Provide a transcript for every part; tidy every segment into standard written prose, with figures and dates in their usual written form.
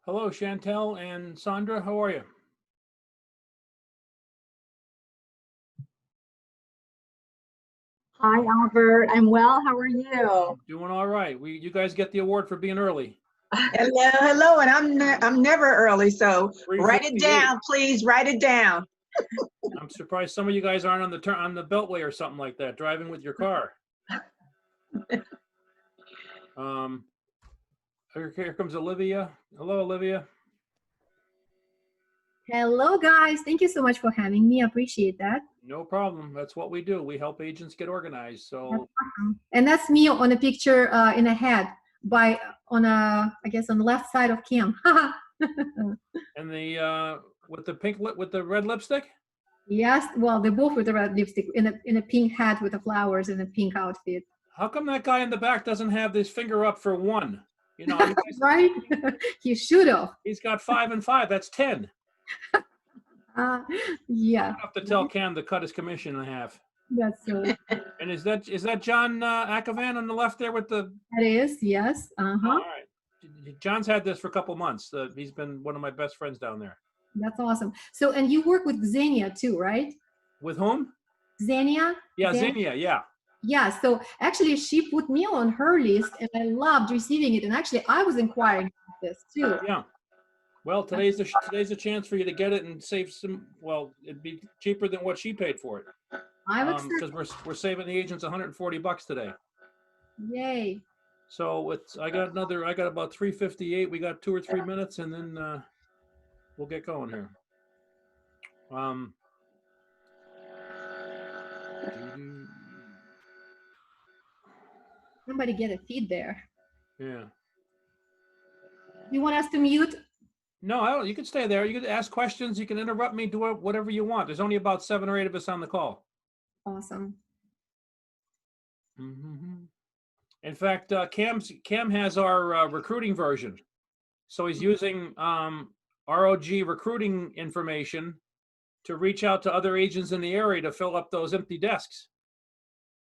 Hello, Chantel and Sandra. How are you? Hi, Albert. I'm well. How are you? I'm doing all right. You guys get the award for being early. Hello, hello, and I'm never early, so write it 3:58. down, please. Write it down. I'm surprised some of you guys aren't on the beltway or something like that, driving with your car. Um, here comes Olivia. Hello, Olivia. Hello, guys. Thank you so much for having me. I appreciate that. No problem. That's what we do. We help agents get organized. That's So, awesome. And that's me on a picture in a hat I guess on the left side of Kim. and the with the with the red lipstick. Yes, well, they're both with the red lipstick in a pink hat with the flowers and a pink outfit. How come that guy in the back doesn't have this finger up for one? You know, you guys, Right? He should have. he's got 5 and 5. That's 10. Yeah, I have to tell Cam to cut his commission in half. that's And is that John Akavan on the left there with the? that is, yes. All right. John's had this for a couple months. He's been one of my best friends down there. That's awesome. So, and you work with Xenia too, right? With whom? Xenia? Yeah, Xenia. Yeah. Yeah, so actually she put me on her list and I loved receiving it. And actually I was inquiring about this too. Yeah. Well, today's a chance for you to get it and save some. Well, it'd be cheaper than what she paid for it. I would Because we're saving the agents $140 today. Yay. So I got about 3:58. We got 2 or 3 minutes, and then we'll get going here. Somebody get a feed there. Yeah. You want us to mute? No, I don't. You can stay there. You can ask questions. You can interrupt me. Do whatever you want. There's only about 7 or 8 of us on the call. Awesome. Mm-hmm. In fact, Cam has our recruiting version, so he's using ROG recruiting information to reach out to other agents in the area to fill up those empty desks.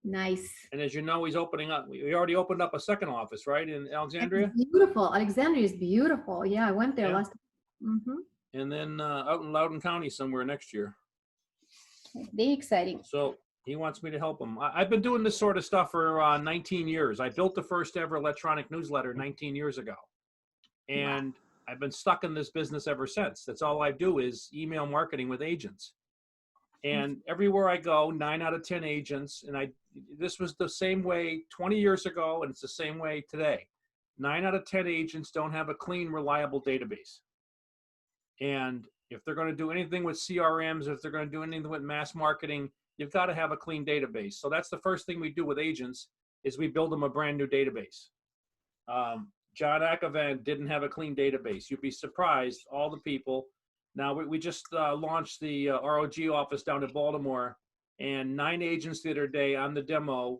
Nice. And as you know, he's opening up. We already opened up a second office, right, in Alexandria. It's beautiful. Alexandria is beautiful. Yeah, I went there Yeah. last. Mm-hmm. And then out in Loudoun County somewhere next year. Very exciting. So he wants me to help him. I've been doing this sort of stuff for 19 years. I built the first ever electronic newsletter 19 years ago. And I've been stuck in this business ever since. That's all I do is email marketing with agents. And everywhere I go, 9 out of 10 agents, and this was the same way 20 years ago, and it's the same way today. 9 out of 10 agents don't have a clean, reliable database. And if they're going to do anything with CRMs, if they're going to do anything with mass marketing, you've got to have a clean database. So that's the first thing we do with agents is we build them a brand new database. John Akavan didn't have a clean database. You'd be surprised, all the people. Now, we just launched the ROG office down in Baltimore, and 9 agents the other day on the demo.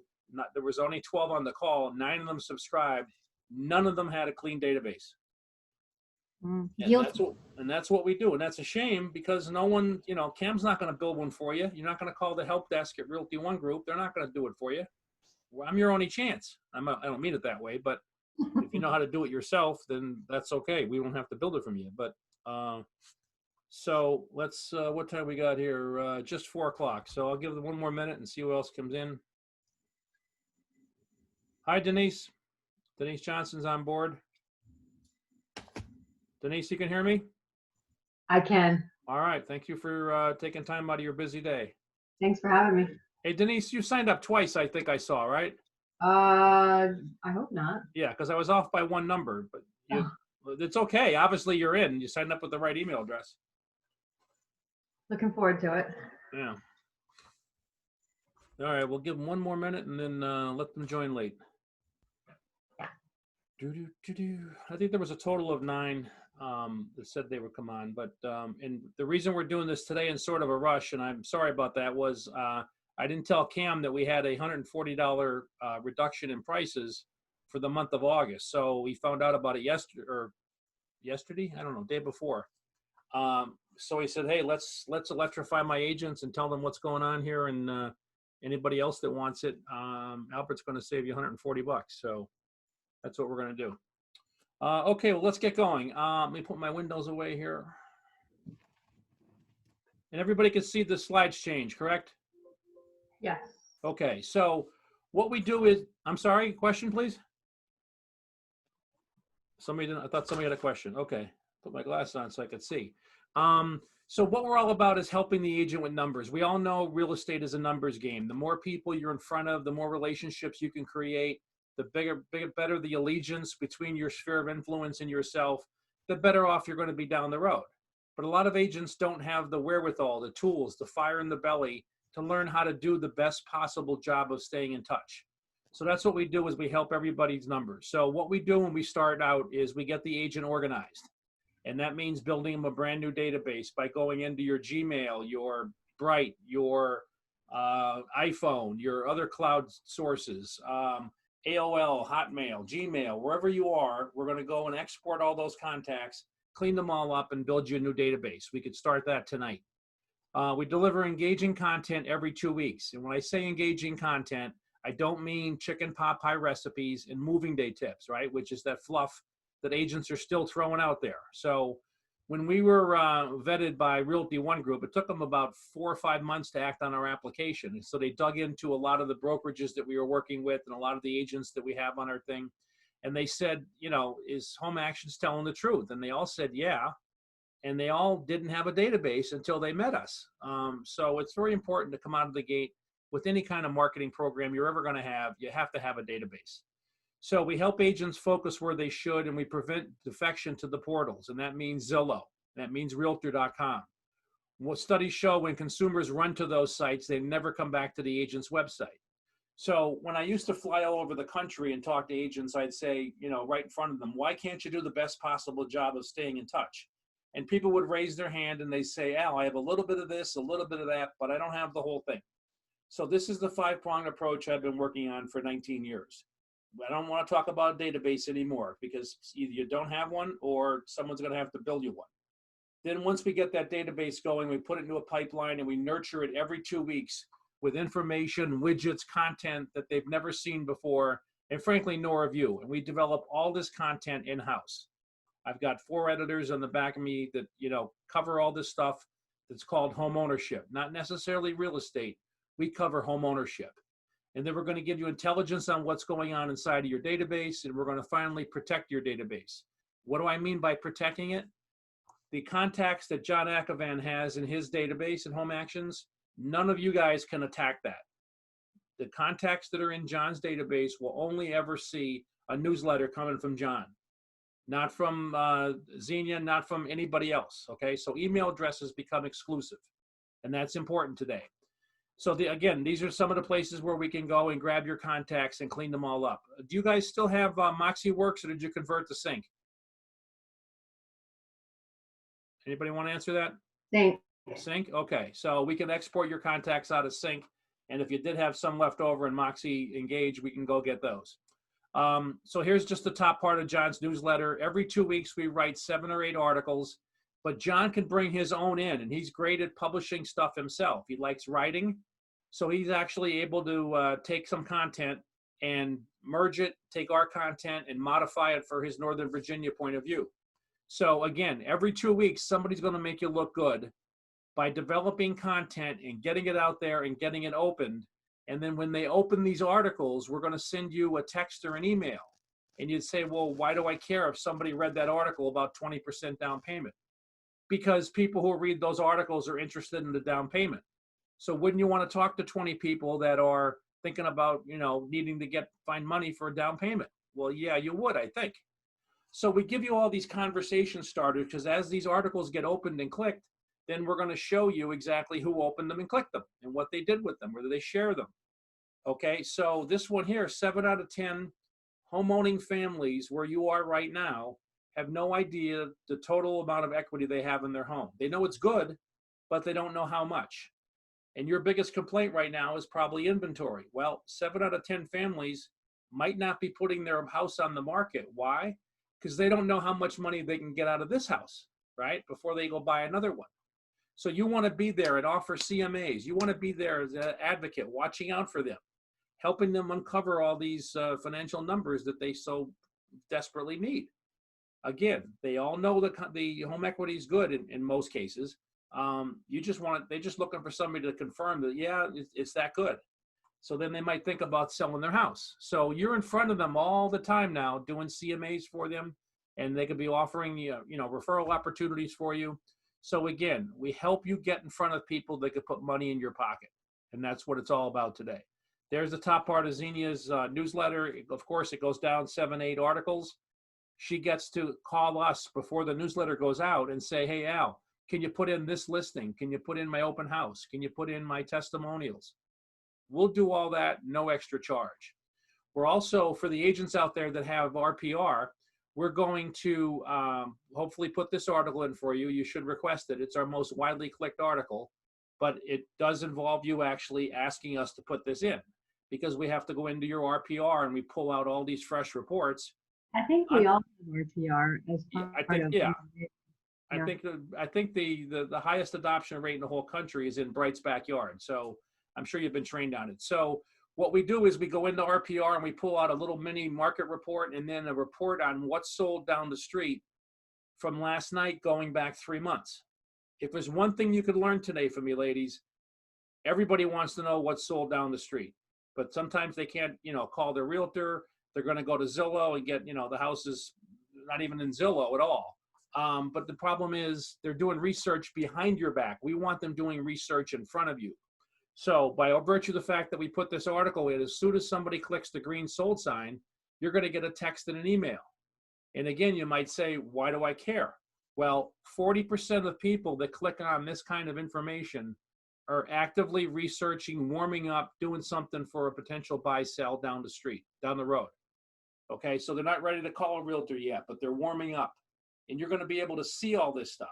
There was only 12 on the call. 9 of them subscribed. None of them had a clean database. And that's what we do. And that's a shame because no one, Cam's not going to build one for you. You're not going to call the help desk at Realty One Group. They're not going to do it for you. Well, I'm your only chance. I don't mean it that way, but if you know how to do it yourself, then that's okay. We won't have to build it from you. But so let's, what time we got here? Just 4 o'clock. So I'll give them 1 more minute and see who else comes in. Hi, Denise. Denise Johnson's on board. Denise, you can hear me? I can. All right. Thank you for taking time out of your busy day. Thanks for having me. Hey, Denise, you signed up twice, I think I saw, right? I hope not. Yeah, because I was off by 1 number, but it's okay. Obviously, you're in. You signed up with the right email address. Looking forward to it. Yeah. All right, we'll give them 1 more minute and then let them join late. I think there was a total of 9 that said they would come on, but and the reason we're doing this today in sort of a rush, and I'm sorry about that, was I didn't tell Cam that we had a $140 reduction in prices for the month of August. So we found out about it yesterday, I don't know, day before. So he said, hey, let's electrify my agents and tell them what's going on here, and anybody else that wants it, Albert's going to save you $140. So that's what we're going to do. Okay, well, let's get going. Let me put my windows away here. And everybody can see the slides change, correct? Yes. Okay, so what we do is, I'm sorry, question, please? Somebody didn't, I thought somebody had a question. Okay, put my glasses on so I could see. So what we're all about is helping the agent with numbers. We all know real estate is a numbers game. The more people you're in front of, the more relationships you can create, the better the allegiance between your sphere of influence and yourself, the better off you're going to be down the road. But a lot of agents don't have the wherewithal, the tools, the fire in the belly to learn how to do the best possible job of staying in touch. So that's what we do is we help everybody's numbers. So what we do when we start out is we get the agent organized. And that means building them a brand new database by going into your Gmail, your Bright, your iPhone, your other cloud sources, AOL, Hotmail, Gmail, wherever you are, we're going to go and export all those contacts, clean them all up, and build you a new database. We could start that tonight. We deliver engaging content every 2 weeks. And when I say engaging content, I don't mean chicken pot pie recipes and moving day tips, right? Which is that fluff that agents are still throwing out there. So when we were vetted by Realty One Group, it took them about 4 or 5 months to act on our application. And so they dug into a lot of the brokerages that we were working with and a lot of the agents that we have on our thing. And they said, you know, is Home Actions telling the truth? And they all said, yeah. And they all didn't have a database until they met us. So it's very important to come out of the gate with any kind of marketing program you're ever going to have. You have to have a database. So we help agents focus where they should, and we prevent defection to the portals. And that means Zillow. That means Realtor.com. What studies show when consumers run to those sites, they never come back to the agent's website. So when I used to fly all over the country and talk to agents, I'd say, you know, right in front of them, why can't you do the best possible job of staying in touch? And people would raise their hand and they say, Al, I have a little bit of this, a little bit of that, but I don't have the whole thing. So this is the 5-pronged approach I've been working on for 19 years. I don't want to talk about a database anymore because either you don't have one or someone's going to have to build you one. Then once we get that database going, we put it into a pipeline and we nurture it every 2 weeks with information, widgets, content that they've never seen before, and frankly, nor have you. And we develop all this content in-house. I've got 4 editors on the back of me that, you know, cover all this stuff that's called home ownership, not necessarily real estate. We cover home ownership. And then we're going to give you intelligence on what's going on inside of your database, and we're going to finally protect your database. What do I mean by protecting it? The contacts that John Akavan has in his database and Home Actions, none of you guys can attack that. The contacts that are in John's database will only ever see a newsletter coming from John, not from Xenia, not from anybody else, okay? So email addresses become exclusive, and that's important today. So again, these are some of the places where we can go and grab your contacts and clean them all up. Do you guys still have MoxieWorks, or did you convert to Sync? Anybody want to answer that? Thanks. Sync? Okay, so we can export your contacts out of Sync, and if you did have some left over in Moxie Engage, we can go get those. So here's just the top part of John's newsletter. Every 2 weeks, we write 7 or 8 articles, but John can bring his own in, and he's great at publishing stuff himself. He likes writing, so he's actually able to take some content and merge it, take our content and modify it for his Northern Virginia point of view. So again, every 2 weeks, somebody's going to make you look good by developing content and getting it out there and getting it opened. And then when they open these articles, we're going to send you a text or an email. And you'd say, well, why do I care if somebody read that article about 20% down payment? Because people who read those articles are interested in the down payment. So wouldn't you want to talk to 20 people that are thinking about, you know, needing to find money for a down payment? Well, yeah, you would, I think. So we give you all these conversation starters because as these articles get opened and clicked, then we're going to show you exactly who opened them and clicked them and what they did with them, whether they share them. Okay, so this one here, 7 out of 10 homeowning families where you are right now have no idea the total amount of equity they have in their home. They know it's good, but they don't know how much. And your biggest complaint right now is probably inventory. Well, 7 out of 10 families might not be putting their house on the market. Why? Because they don't know how much money they can get out of this house, right? Before they go buy another one. So you want to be there and offer CMAs. You want to be there as an advocate, watching out for them, helping them uncover all these financial numbers that they so desperately need. Again, they all know the home equity is good in most cases. You just they're just looking for somebody to confirm that, yeah, it's that good. So then they might think about selling their house. So you're in front of them all the time now doing CMAs for them, and they could be offering you, referral opportunities for you. So again, we help you get in front of people that could put money in your pocket. And that's what it's all about today. There's the top part of Xenia's newsletter. Of course, it goes down 7, 8 articles. She gets to call us before the newsletter goes out and say, hey, Al, can you put in this listing? Can you put in my open house? Can you put in my testimonials? We'll do all that, no extra charge. We're also, for the agents out there that have RPR, we're going to hopefully put this article in for you. You should request it. It's our most widely clicked article, but it does involve you actually asking us to put this in, because we have to go into your RPR and we pull out all these fresh reports. I think we all have RTR as part I think, of yeah. it. I think the highest adoption rate in the whole country is in Bright's backyard. So I'm sure you've been trained on it. So what we do is we go into RPR and we pull out a little mini market report and then a report on what's sold down the street from last night going back 3 months. If there's one thing you could learn today from me, ladies, everybody wants to know what's sold down the street, but sometimes they can't, call their realtor. They're going to go to Zillow and get, the house is not even in Zillow at all. But the problem is they're doing research behind your back. We want them doing research in front of you. So by virtue of the fact that we put this article in, as soon as somebody clicks the green sold sign, you're going to get a text and an email. And again, you might say, why do I care? Well, 40% of people that click on this kind of information are actively researching, warming up, doing something for a potential buy sell down the street, down the road. Okay, so they're not ready to call a realtor yet, but they're warming up. And you're going to be able to see all this stuff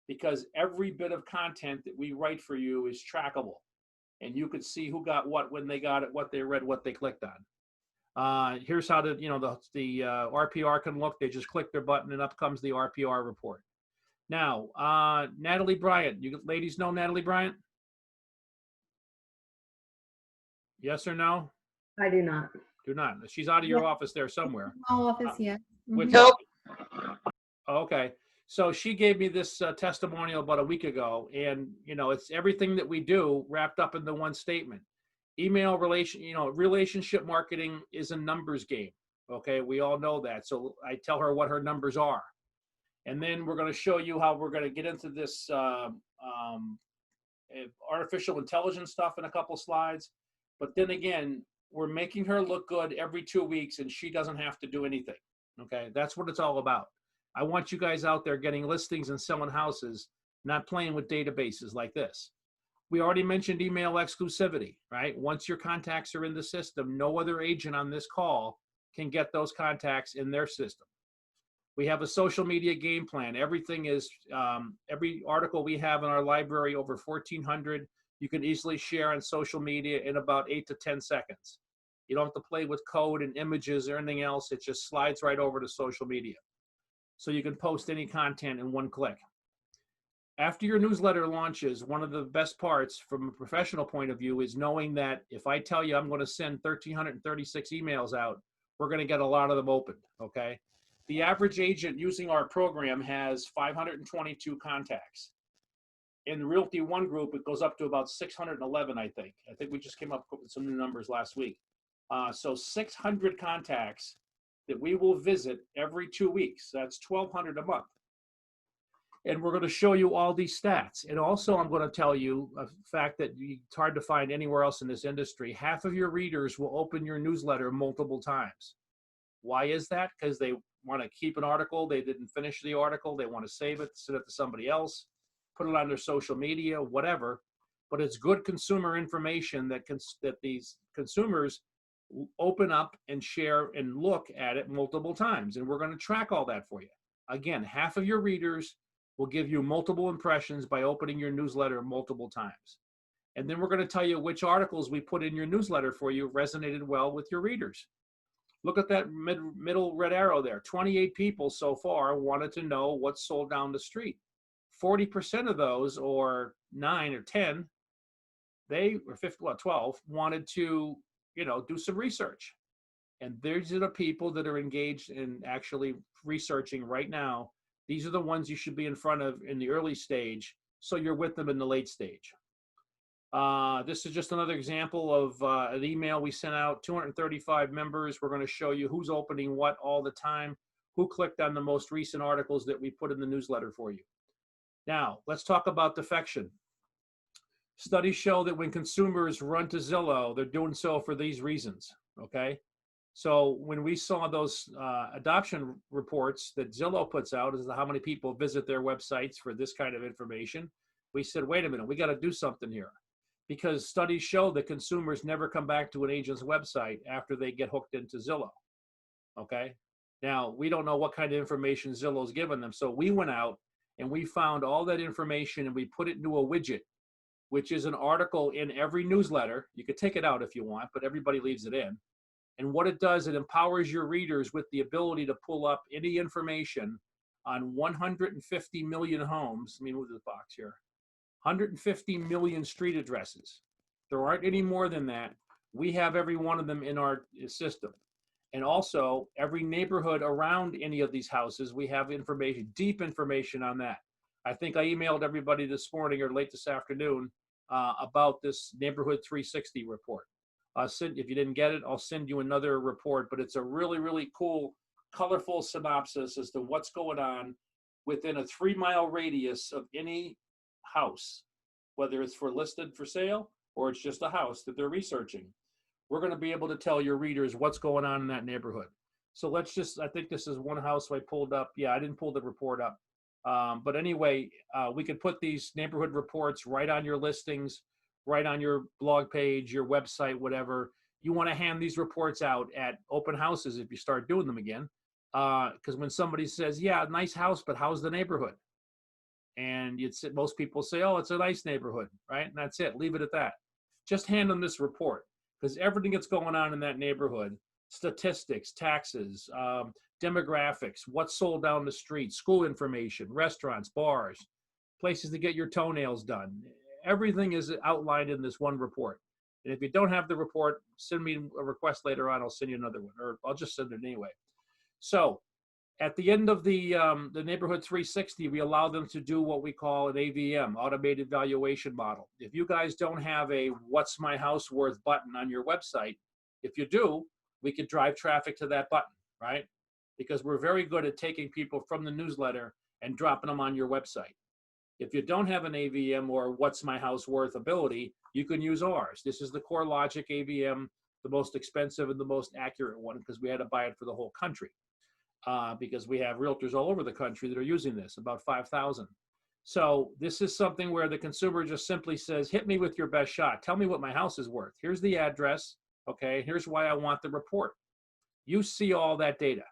because every bit of content that we write for you is trackable. And you could see who got what, when they got it, what they read, what they clicked on. Here's how the RPR can look. They just click their button and up comes the RPR report. Now, Natalie Bryant, you ladies know Natalie Bryant? Yes or no? I do not. Do not. She's out of your office there somewhere. Office, yeah. With Nope. Okay. So she gave me this testimonial about a week ago, and it's everything that we do wrapped up into one statement. Relationship marketing is a numbers game. Okay, we all know that. So I tell her what her numbers are, and then we're going to show you how we're going to get into this artificial intelligence stuff in a couple slides. But then again, we're making her look good every 2 weeks, and she doesn't have to do anything. Okay, that's what it's all about. I want you guys out there getting listings and selling houses, not playing with databases like this. We already mentioned email exclusivity, right? Once your contacts are in the system, no other agent on this call can get those contacts in their system. We have a social media game plan. Everything is, every article we have in our library, over 1,400, you can easily share on social media in about 8 to 10 seconds. You don't have to play with code and images or anything else. It just slides right over to social media. So you can post any content in one click. After your newsletter launches, one of the best parts from a professional point of view is knowing that if I tell you I'm going to send 1,336 emails out, we're going to get a lot of them opened, okay? The average agent using our program has 522 contacts. In the Realty One group, it goes up to about 611, I think. I think we just came up with some new numbers last week. So 600 contacts that we will visit every 2 weeks. That's 1,200 a month. And we're going to show you all these stats. And also I'm going to tell you a fact that it's hard to find anywhere else in this industry. Half of your readers will open your newsletter multiple times. Why is that? Because they want to keep an article. They didn't finish the article. They want to save it, send it to somebody else, put it on their social media, whatever. But it's good consumer information that these consumers open up and share and look at it multiple times. And we're going to track all that for you. Again, half of your readers will give you multiple impressions by opening your newsletter multiple times. And then we're going to tell you which articles we put in your newsletter for you resonated well with your readers. Look at that middle red arrow there. 28 people so far wanted to know what's sold down the street. 40% of those, or 9 or 10, they, or 12, wanted to do some research. And these are the people that are engaged in actually researching right now. These are the ones you should be in front of in the early stage, so you're with them in the late stage. This is just another example of an email we sent out, 235 members. We're going to show you who's opening what all the time, who clicked on the most recent articles that we put in the newsletter for you. Now, let's talk about defection. Studies show that when consumers run to Zillow, they're doing so for these reasons, okay? So when we saw those adoption reports that Zillow puts out as to how many people visit their websites for this kind of information, we said, wait a minute, we got to do something here. Because studies show that consumers never come back to an agent's website after they get hooked into Zillow, okay? Now, we don't know what kind of information Zillow's given them, so we went out and we found all that information and we put it into a widget, which is an article in every newsletter. You could take it out if you want, but everybody leaves it in. And what it does, it empowers your readers with the ability to pull up any information on 150 million homes. Let me move the box here. 150 million street addresses. There aren't any more than that. We have every one of them in our system. And also, every neighborhood around any of these houses, we have information, deep information on that. I think I emailed everybody this morning or late this afternoon about this Neighborhood 360 report. If you didn't get it, I'll send you another report, but it's a really, really cool, colorful synopsis as to what's going on within a 3-mile radius of any house, whether it's for listed for sale or it's just a house that they're researching. We're going to be able to tell your readers what's going on in that neighborhood. So let's just, I think this is one house I pulled up. Yeah, I didn't pull the report up. But anyway, we could put these neighborhood reports right on your listings, right on your blog page, your website, whatever. You want to hand these reports out at open houses if you start doing them again. Because when somebody says, yeah, nice house, but how's the neighborhood? And most people say, oh, it's a nice neighborhood, right? And that's it. Leave it at that. Just hand them this report, because everything that's going on in that neighborhood, statistics, taxes, demographics, what's sold down the street, school information, restaurants, bars, places to get your toenails done. Everything is outlined in this one report. And if you don't have the report, send me a request later on. I'll send you another one, or I'll just send it anyway. So at the end of the Neighborhood 360, we allow them to do what we call an AVM, automated valuation model. If you guys don't have a what's my house worth button on your website, if you do, we could drive traffic to that button, right? Because we're very good at taking people from the newsletter and dropping them on your website. If you don't have an AVM or what's my house worth ability, you can use ours. This is the CoreLogic AVM, the most expensive and the most accurate one, because we had to buy it for the whole country. Because we have realtors all over the country that are using this, about 5,000. So this is something where the consumer just simply says, hit me with your best shot. Tell me what my house is worth. Here's the address. Okay, here's why I want the report. You see all that data.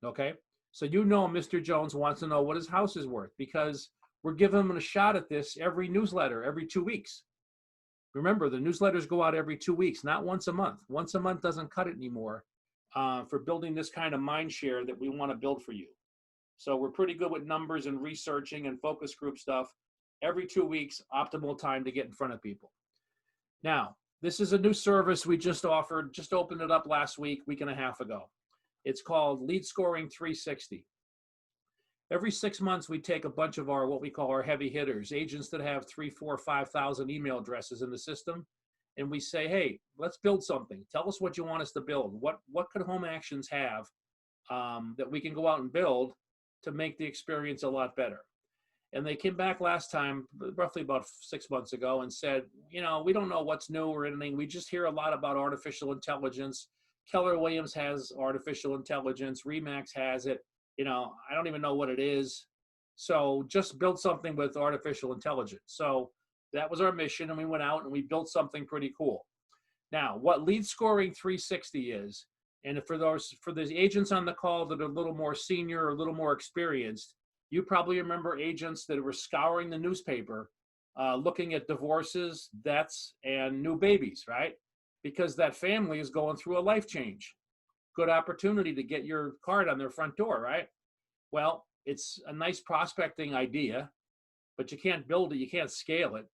Okay, so you know Mr. Jones wants to know what his house is worth, because we're giving him a shot at this every newsletter, every 2 weeks. Remember, the newsletters go out every 2 weeks, not once a month. Once a month doesn't cut it anymore. For building this kind of mind share that we want to build for you. So we're pretty good with numbers and researching and focus group stuff. Every 2 weeks, optimal time to get in front of people. Now, this is a new service we just offered, just opened it up last week and a half ago. It's called Lead Scoring 360. Every 6 months, we take a bunch of our, what we call our heavy hitters, agents that have 3,000, 4,000, 5,000 email addresses in the system. And we say, hey, let's build something. Tell us what you want us to build. What could Home Actions have that we can go out and build to make the experience a lot better? And they came back last time, roughly about 6 months ago, and said, you know, we don't know what's new or anything. We just hear a lot about artificial intelligence. Keller Williams has artificial intelligence. Remax has it. You know, I don't even know what it is. So just build something with artificial intelligence. So that was our mission, and we went out and we built something pretty cool. Now, what Lead Scoring 360 is, and for those agents on the call that are a little more senior or a little more experienced, you probably remember agents that were scouring the newspaper, looking at divorces, deaths, and new babies, right? Because that family is going through a life change. Good opportunity to get your card on their front door, right? Well, it's a nice prospecting idea, but you can't build it, you can't scale it.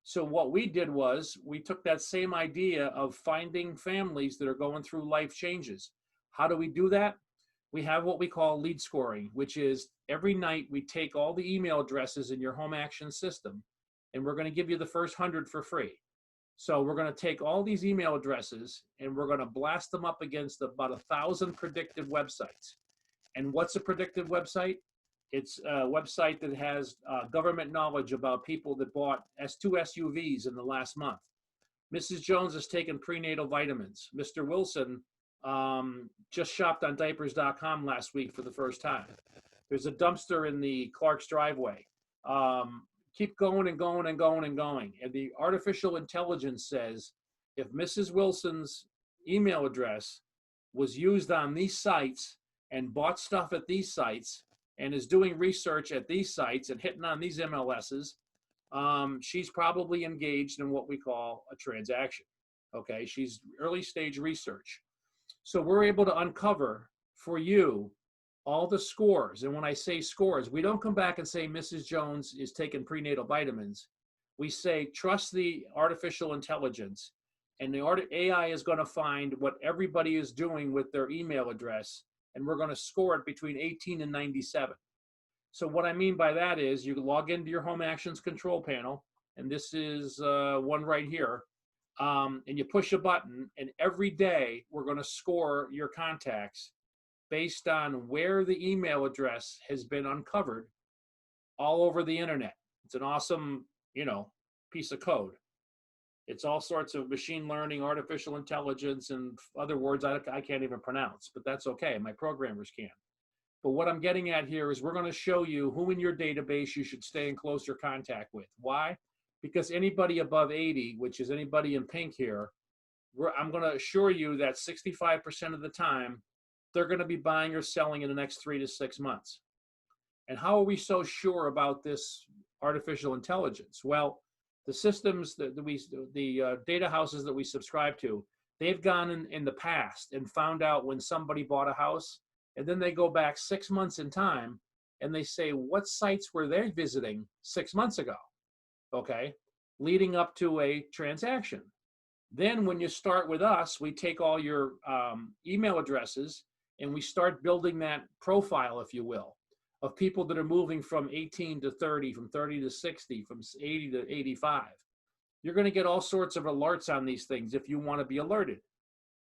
So what we did was we took that same idea of finding families that are going through life changes. How do we do that? We have what we call lead scoring, which is every night we take all the email addresses in your home action system, and we're going to give you the first 100 for free. So we're going to take all these email addresses and we're going to blast them up against about 1,000 predictive websites. And what's a predictive website? It's a website that has government knowledge about people that bought two SUVs in the last month. Mrs. Jones has taken prenatal vitamins. Mr. Wilson just shopped on diapers.com last week for the first time. There's a dumpster in the Clark's driveway. Keep going and going and going and going. And the artificial intelligence says, if Mrs. Wilson's email address was used on these sites and bought stuff at these sites and is doing research at these sites and hitting on these MLSs, she's probably engaged in what we call a transaction. Okay, she's early stage research. So we're able to uncover for you all the scores. And when I say scores, we don't come back and say Mrs. Jones is taking prenatal vitamins. We say trust the artificial intelligence, and the AI is going to find what everybody is doing with their email address, and we're going to score it between 18 and 97. So what I mean by that is you log into your home actions control panel, and this is one right here, and you push a button, and every day we're going to score your contacts based on where the email address has been uncovered all over the internet. It's an awesome, piece of code. It's all sorts of machine learning, artificial intelligence, and other words I can't even pronounce, but that's okay. My programmers can. But what I'm getting at here is we're going to show you who in your database you should stay in closer contact with. Why? Because anybody above 80, which is anybody in pink here, I'm going to assure you that 65% of the time, they're going to be buying or selling in the next 3 to 6 months. And how are we so sure about this artificial intelligence? Well, the systems the data houses that we subscribe to, they've gone in the past and found out when somebody bought a house, and then they go back 6 months in time and they say, what sites were they visiting 6 months ago? Okay, leading up to a transaction. Then when you start with us, we take all your email addresses and we start building that profile, if you will, of people that are moving from 18 to 30, from 30 to 60, from 80 to 85. You're going to get all sorts of alerts on these things if you want to be alerted.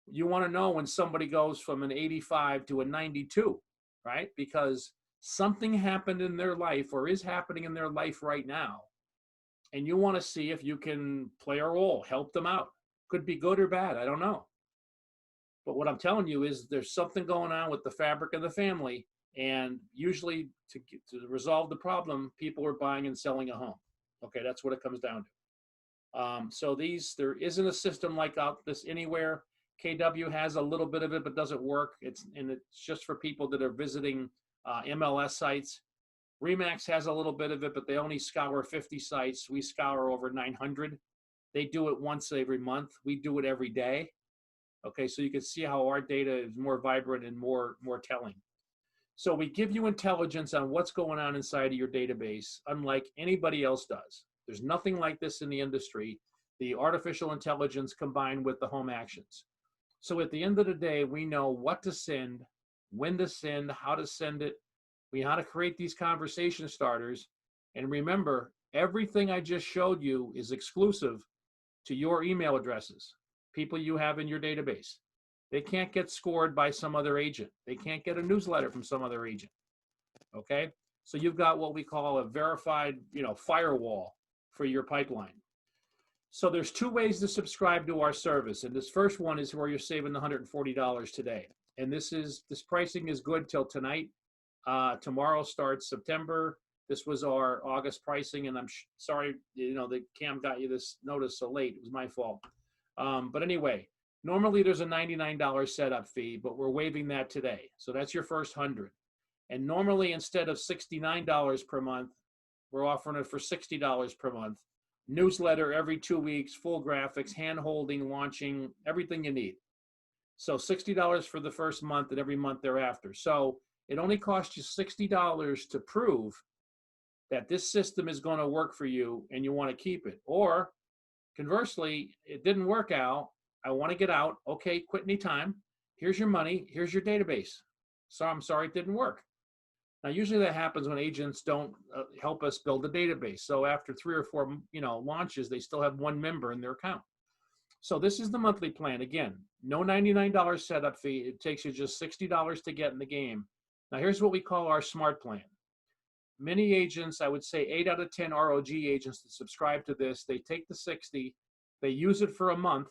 You want to know when somebody goes from an 85 to a 92, right? Because something happened in their life or is happening in their life right now. And you want to see if you can play a role, help them out. Could be good or bad, I don't know. But what I'm telling you is there's something going on with the fabric of the family, and usually to resolve the problem, people are buying and selling a home. Okay, that's what it comes down to. So there isn't a system like this anywhere. KW has a little bit of it, but doesn't work. It's just for people that are visiting MLS sites. Remax has a little bit of it, but they only scour 50 sites. We scour over 900. They do it once every month. We do it every day. Okay, so you can see how our data is more vibrant and more telling. So we give you intelligence on what's going on inside of your database, unlike anybody else does. There's nothing like this in the industry, the artificial intelligence combined with the home actions. So at the end of the day, we know what to send, when to send, how to send it. We know how to create these conversation starters. And remember, everything I just showed you is exclusive to your email addresses, people you have in your database. They can't get scored by some other agent. They can't get a newsletter from some other agent. Okay? So you've got what we call a verified, firewall for your pipeline. So there's 2 ways to subscribe to our service. And this first one is where you're saving the $140 today. And this pricing is good till tonight. Tomorrow starts September. This was our August pricing, and I'm sorry, that Cam got you this notice so late. It was my fault. But anyway, normally there's a $99 setup fee, but we're waiving that today. So that's your first 100. And normally instead of $69 per month, we're offering it for $60 per month. Newsletter every 2 weeks, full graphics, hand-holding, launching, everything you need. So $60 for the first month and every month thereafter. So it only costs you $60 to prove that this system is going to work for you and you want to keep it. Or conversely, it didn't work out. I want to get out. Okay, quit anytime. here's your money, here's your database. So I'm sorry it didn't work. Now, usually that happens when agents don't help us build a database. So after 3 or 4, launches, they still have 1 member in their account. So this is the monthly plan. Again, no $99 setup fee. It takes you just $60 to get in the game. Now, here's what we call our smart plan. Many agents, I would say 8 out of 10 ROG agents that subscribe to this, they take the 60, they use it for a month.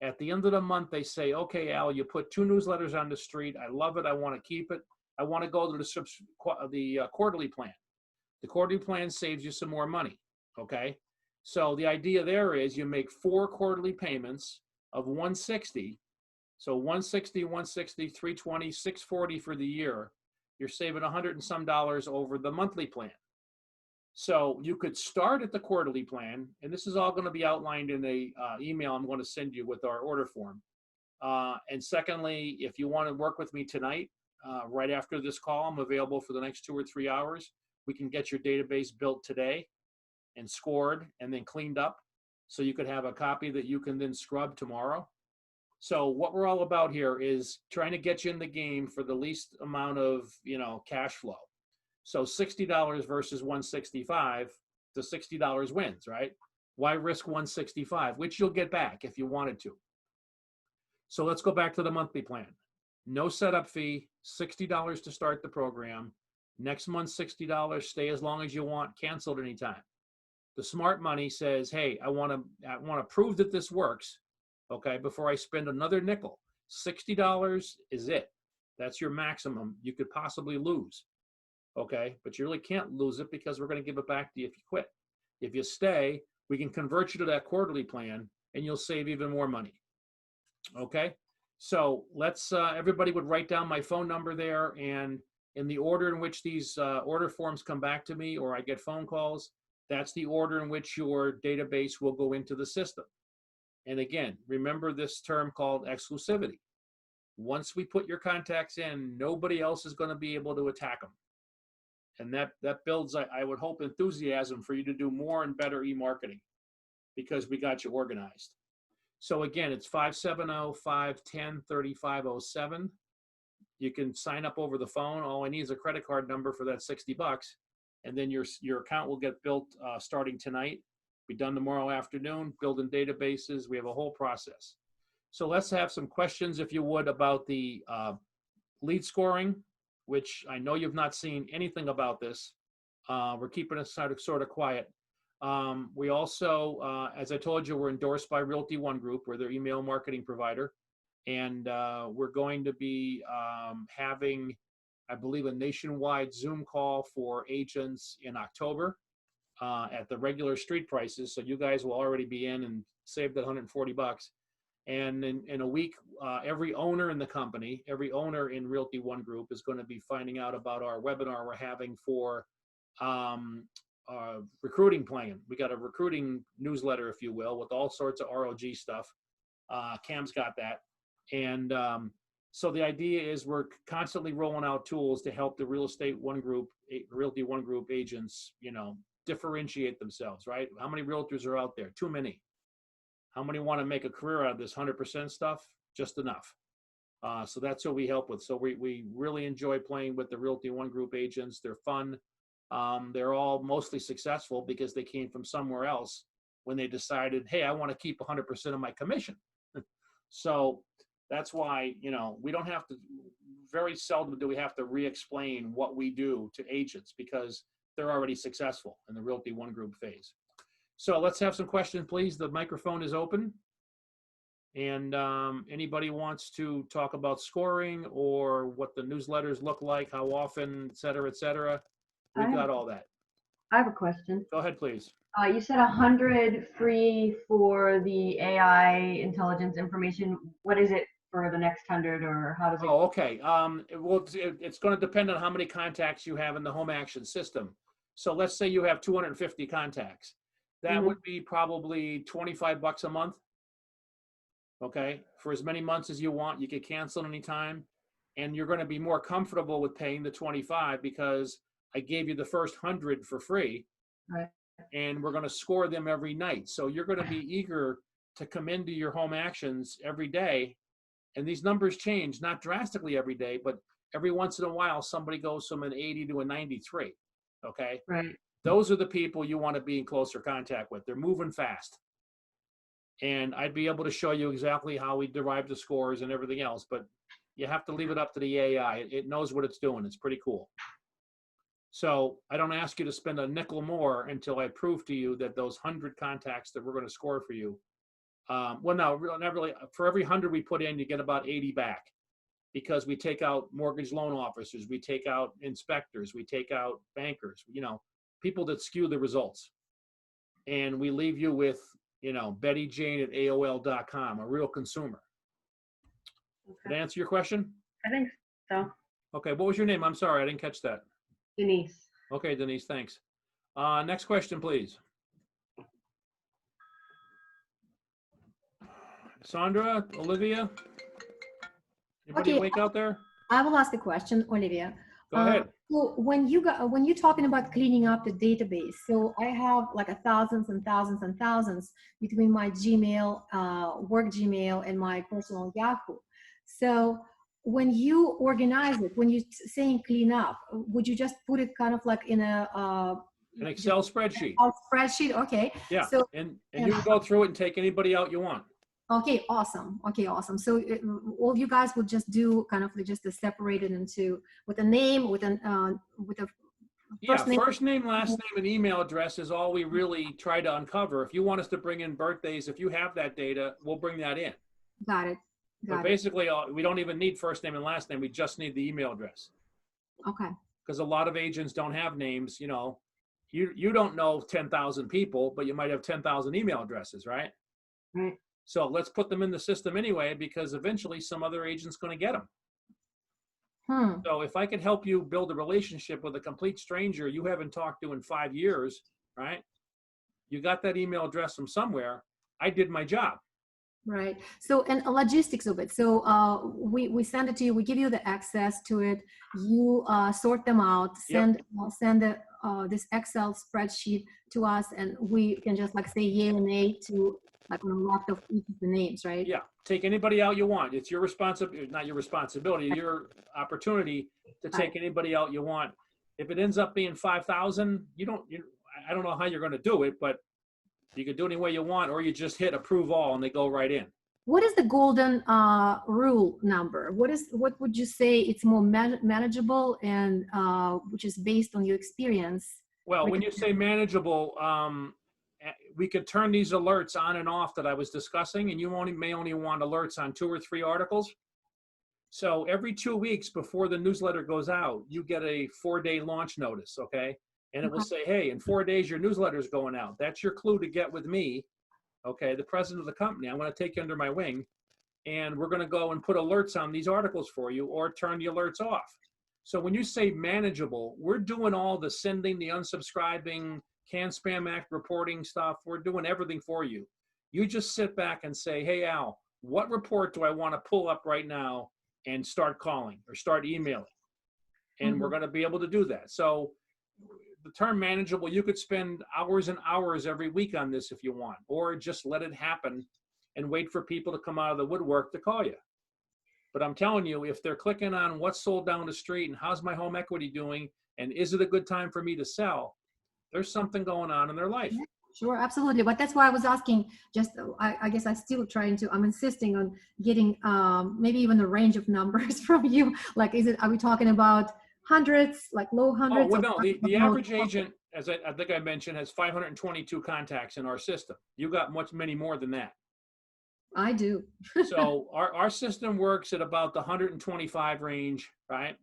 At the end of the month, they say, okay, Al, you put 2 newsletters on the street. I love it. I want to keep it. I want to go to the quarterly plan. The quarterly plan saves you some more money, okay? So the idea there is you make 4 quarterly payments of 160. So 160, 160, 320, 640 for the year. You're saving $100 and some over the monthly plan. So you could start at the quarterly plan, and this is all going to be outlined in a email I'm going to send you with our order form. And secondly, if you want to work with me tonight, right after this call, I'm available for the next 2 or 3 hours. We can get your database built today and scored and then cleaned up so you could have a copy that you can then scrub tomorrow. So what we're all about here is trying to get you in the game for the least amount of, cash flow. So $60 versus $165, the $60 wins, right? Why risk $165, which you'll get back if you wanted to. So let's go back to the monthly plan. No setup fee, $60 to start the program. Next month, $60, stay as long as you want, cancel at any time. The smart money says, hey, I want to prove that this works, okay, before I spend another nickel. $60 is it. That's your maximum you could possibly lose, okay? But you really can't lose it because we're going to give it back to you if you quit. If you stay, we can convert you to that quarterly plan and you'll save even more money, okay? So let's, everybody would write down my phone number there, and in the order in which these order forms come back to me or I get phone calls, that's the order in which your database will go into the system. And again, remember this term called exclusivity. Once we put your contacts in, nobody else is going to be able to attack them. And that builds, I would hope, enthusiasm for you to do more and better e-marketing because we got you organized. So again, it's 570-510-3507. You can sign up over the phone. All I need is a credit card number for that $60, and then your account will get built starting tonight. Be done tomorrow afternoon, building databases. We have a whole process. So let's have some questions, if you would, about the lead scoring, which I know you've not seen anything about this. We're keeping it sort of quiet. We also, as I told you, we're endorsed by Realty One Group. We're their email marketing provider. And we're going to be having, I believe, a nationwide Zoom call for agents in October at the regular street prices. So you guys will already be in and save that $140. And in a week, every owner in the company, every owner in Realty One Group is going to be finding out about our webinar we're having for recruiting plan. We got a recruiting newsletter, if you will, with all sorts of ROG stuff. Cam's got that. And so the idea is we're constantly rolling out tools to help the Realty One Group agents, differentiate themselves, right? How many realtors are out there? Too many. How many want to make a career out of this 100% stuff? Just enough. So that's what we help with. So we really enjoy playing with the Realty One Group agents. They're fun. They're all mostly successful because they came from somewhere else when they decided, hey, I want to keep 100% of my commission. So that's why, we don't have to, very seldom do we have to re-explain what we do to agents because they're already successful in the Realty One Group phase. So let's have some questions, please. The microphone is open. And anybody wants to talk about scoring or what the newsletters look like, how often, et cetera, we've got all that. I have a question. Go ahead, please. You said 100 free for the AI intelligence information. What is it for the next 100, or how does it? Oh, okay. It's going to depend on how many contacts you have in the home action system. So let's say you have 250 contacts. That would be probably $25 a month. Okay, for as many months as you want. You can cancel anytime, and you're going to be more comfortable with paying the 25 because I gave you the first 100 for free. Right. And we're going to score them every night. So you're going to be eager to come into your home actions every day And these numbers change, not drastically every day, but every once in a while, somebody goes from an 80 to a 93. Okay. Right. Those are the people you want to be in closer contact with. They're moving fast. And I'd be able to show you exactly how we derive the scores and everything else, but you have to leave it up to the AI. It knows what it's doing. It's pretty cool. So I don't ask you to spend a nickel more until I prove to you that those 100 contacts that we're going to score for you. Well, no, not really. For every 100 we put in, you get about 80 back, because we take out mortgage loan officers, we take out inspectors, we take out bankers, people that skew the results. And we leave you with, Betty Jane at AOL.com, a real consumer. Did I answer your question? I think so. Okay, what was your name? I'm sorry, I didn't catch that. Denise. Okay, Denise, thanks. Next question, please. Sandra, Olivia? Anybody Okay. awake out there? I will ask a question, Olivia. Go ahead. So when you're talking about cleaning up the database, so I have like thousands and thousands and thousands between my Gmail, work Gmail, and my personal Yahoo. So when you organize it, when you're saying clean up, would you just put it kind of like in an Excel spreadsheet. Spreadsheet? Okay. Yeah. So and you can go through it and take anybody out you want. okay, awesome. Okay, awesome. So all you guys would just do kind of like just to separate it into with a name, with a first name, last name, and email address is all we really try to uncover. If you want us to bring in birthdays, if you have that data, we'll bring that in. Got it. But basically, we don't even need first name and last name. We just need the email address. Okay. Because a lot of agents don't have names. You don't know 10,000 people, but you might have 10,000 email addresses, right? Right. So let's put them in the system anyway, because eventually some other agent's going to get them. So if I could help you build a relationship with a complete stranger you haven't talked to in 5 years, right? You got that email address from somewhere. I did my job. Right. So, and logistics of it. So we send it to you. We give you the access to it. You sort them out. Send this Excel spreadsheet to us, and we can just like say yay or nay to like on a lot of each of the names, right? Yeah. Take anybody out you want. It's your responsibility, not your responsibility, your opportunity to take anybody out you want. If it ends up being 5,000, I don't know how you're going to do it, but you can do it any way you want, or you just hit approve all and they go right in. What is the golden rule number? What would you say it's more manageable and which is based on your experience? Well, when you say manageable, we could turn these alerts on and off that I was discussing, and you may only want alerts on 2 or 3 articles. So every 2 weeks before the newsletter goes out, you get a 4-day launch notice, okay? And it will say, hey, in 4 days, your newsletter is going out. That's your clue to get with me, okay, the president of the company. I'm going to take you under my wing, and we're going to go and put alerts on these articles for you, or turn the alerts off. So when you say manageable, we're doing all the sending, the unsubscribing, CAN Spam Act reporting stuff. We're doing everything for you. You just sit back and say, hey, Al, what report do I want to pull up right now and start calling or start emailing? And we're going to be able to do that. So the term manageable, you could spend hours and hours every week on this if you want, or just let it happen and wait for people to come out of the woodwork to call you. But I'm telling you, if they're clicking on what's sold down the street and how's my home equity doing and is it a good time for me to sell, there's something going on in their life. Sure, absolutely. But that's why I was asking, I guess I'm insisting on getting maybe even a range of numbers from you. Like, are we talking about hundreds, like low hundreds? Oh, well, no, the average agent, as I think I mentioned, has 522 contacts in our system. You got many more than that. I do. So our system works at about the 125 range, right?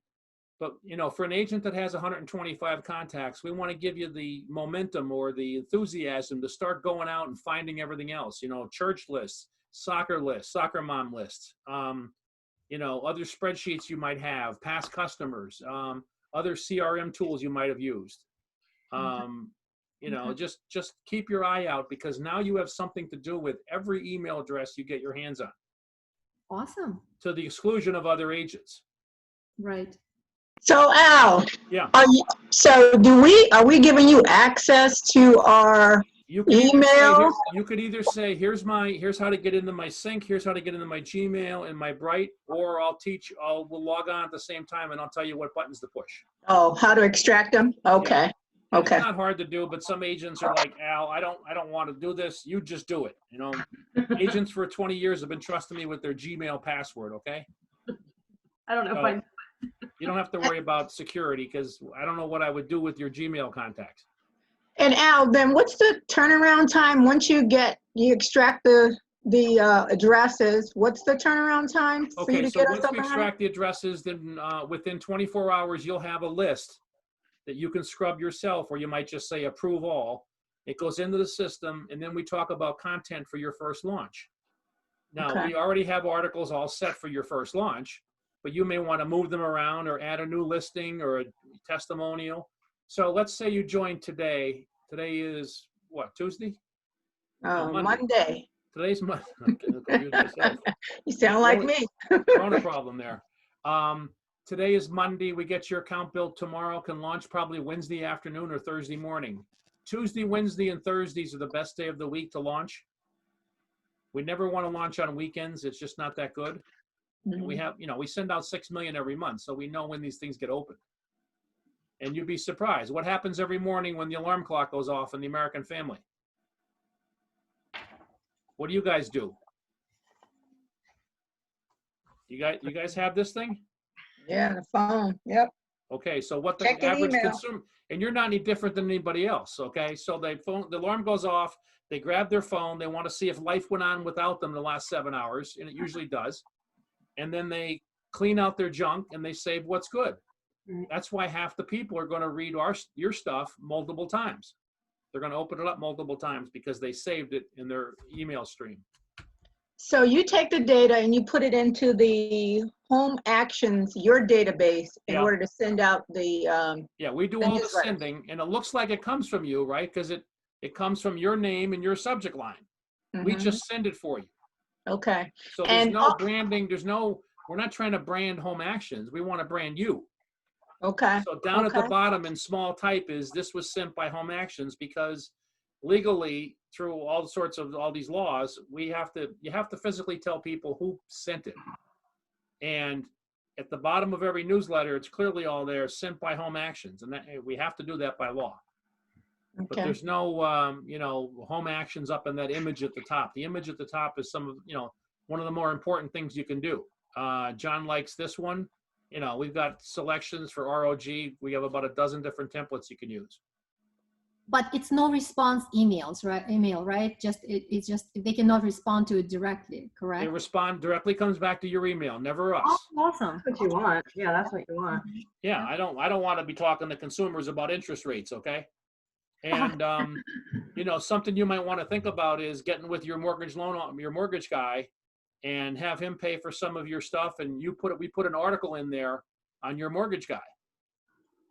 But, for an agent that has 125 contacts, we want to give you the momentum or the enthusiasm to start going out and finding everything else, church lists, soccer mom lists, other spreadsheets you might have, past customers, other CRM tools you might have used. Just keep your eye out, because now you have something to do with every email address you get your hands on. Awesome. To the exclusion of other agents. Right. So Al, Yeah. are we giving you access to our You could either say, Email. you could either say, here's how to get into my sync, here's how to get into my Gmail and my Bright, or we'll log on at the same time and I'll tell you what buttons to push. Oh, how to extract them? Okay. And Okay. it's not hard to do, but some agents are like, Al, I don't want to do this. You just do it. You know, agents for 20 years have been trusting me with their Gmail password. Okay. I don't know So, if I. you don't have to worry about security because I don't know what I would do with your Gmail contacts. And Al, then what's the turnaround time once you extract the addresses? What's the turnaround time for you Okay, to so get us once up we and running? extract the addresses, then within 24 hours, you'll have a list that you can scrub yourself, or you might just say approve all. It goes into the system, and then we talk about content for your first launch. Now, Okay. we already have articles all set for your first launch, but you may want to move them around or add a new listing or a testimonial. So let's say you joined today. Today is what, Tuesday? Monday. Monday. Today's Monday. I'm getting confused myself. You sound like me. Corona problem there. Today is Monday. We get your account built tomorrow. Can launch probably Wednesday afternoon or Thursday morning. Tuesday, Wednesday, and Thursdays are the best day of the week to launch. We never want to launch on weekends. It's just not that good. And we have, we send out 6 million every month, so we know when these things get open. And you'd be surprised. What happens every morning when the alarm clock goes off in the American family? What do you guys do? You guys have this thing? Yeah, the phone. Yep. Okay, so what the Check an average email. consumer, and you're not any different than anybody else, okay? So the alarm goes off, they grab their phone, they want to see if life went on without them the last 7 hours, and it usually does. And then they clean out their junk and they save what's good. That's why half the people are going to read your stuff multiple times. They're going to open it up multiple times because they saved it in their email stream. So you take the data and you put it into the Home Actions, your database, in Yeah. order to send out the Yeah, we do the all the newsletter. sending, and it looks like it comes from you, right? Because it comes from your name and your subject line. We just send it for you. Okay. So there's And no branding. We're not trying to brand Home Actions. We want to brand you. okay. So down at the Okay. bottom in small type is this was sent by Home Actions, because legally through all sorts of all these laws, you have to physically tell people who sent it. And at the bottom of every newsletter, it's clearly all there, sent by Home Actions, and that we have to do that by law. But Okay. there's no, Home Actions up in that image at the top. The image at the top is one of the more important things you can do. John likes this one. We've got selections for ROG. We have about a dozen different templates you can use. But it's no response emails, right? Email, right? It's just they cannot respond to it directly, correct? They respond directly, comes back to your email, never us. Oh, awesome. That's what you want. Yeah, that's what you want. Yeah, I don't want to be talking to consumers about interest rates, okay? And something you might want to think about is getting with your mortgage guy, and have him pay for some of your stuff, and we put an article in there on your mortgage guy.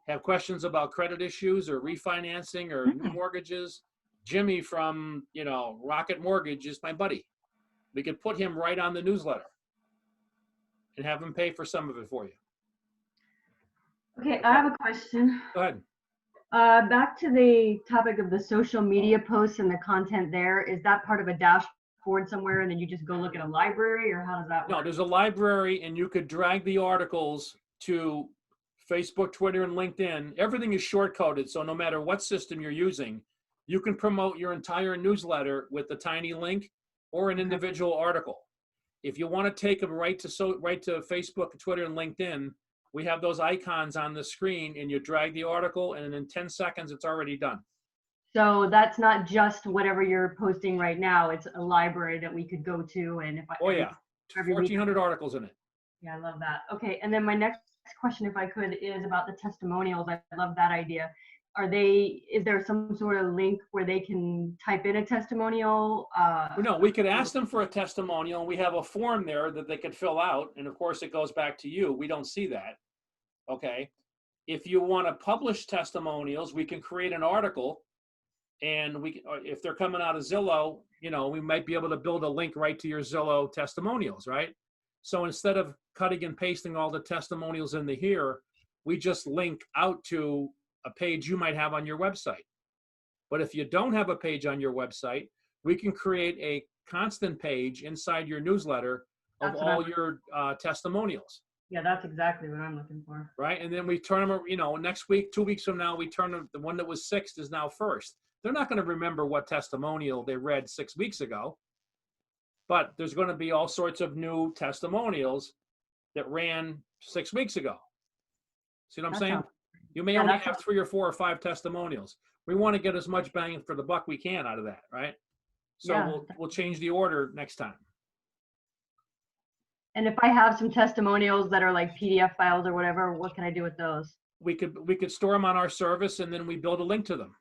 Have questions about credit issues or refinancing or new mortgages? Jimmy from Rocket Mortgage is my buddy. We could put him right on the newsletter and have him pay for some of it for you. Okay, I have a question. Go ahead. Back to the topic of the social media posts and the content there. Is that part of a dashboard somewhere, and then you just go look at a library, or how does that work? No, there's a library, and you could drag the articles to Facebook, Twitter, and LinkedIn. Everything is short-coded, so no matter what system you're using, you can promote your entire newsletter with a tiny link or an individual article. If you want to take them right to Facebook, Twitter, and LinkedIn, we have those icons on the screen, and you drag the article, and in 10 seconds, it's already done. So that's not just whatever you're posting right now. It's a library that we could go to, and Oh yeah, every week. 1,400 articles in it. Yeah, I love that. Okay, and then my next question, if I could, is about the testimonials. I love that idea. Is there some sort of link where they can type in a testimonial? No, we could ask them for a testimonial, and we have a form there that they could fill out, and of course it goes back to you. We don't see that. Okay. If you want to publish testimonials, we can create an article, and if they're coming out of Zillow, we might be able to build a link right to your Zillow testimonials, right? So instead of cutting and pasting all the testimonials into here, we just link out to a page you might have on your website. But if you don't have a page on your website, we can create a constant page inside your newsletter of That's what all I'm- your testimonials, Yeah, that's exactly what I'm looking for. right? And then we turn them, you know, next week, 2 weeks from now, we turn them, the one that was sixth is now first. They're not going to remember what testimonial they read 6 weeks ago, but there's going to be all sorts of new testimonials that ran 6 weeks ago. See what I'm That saying? sounds- You may yeah, only that have 3 or 4 or 5 testimonials. We want to get as much bang for the buck we can out of that, right? So Yeah. we'll change the order next time. And if I have some testimonials that are like PDF files or whatever, what can I do with those? We could store them on our service and then we build a link to them.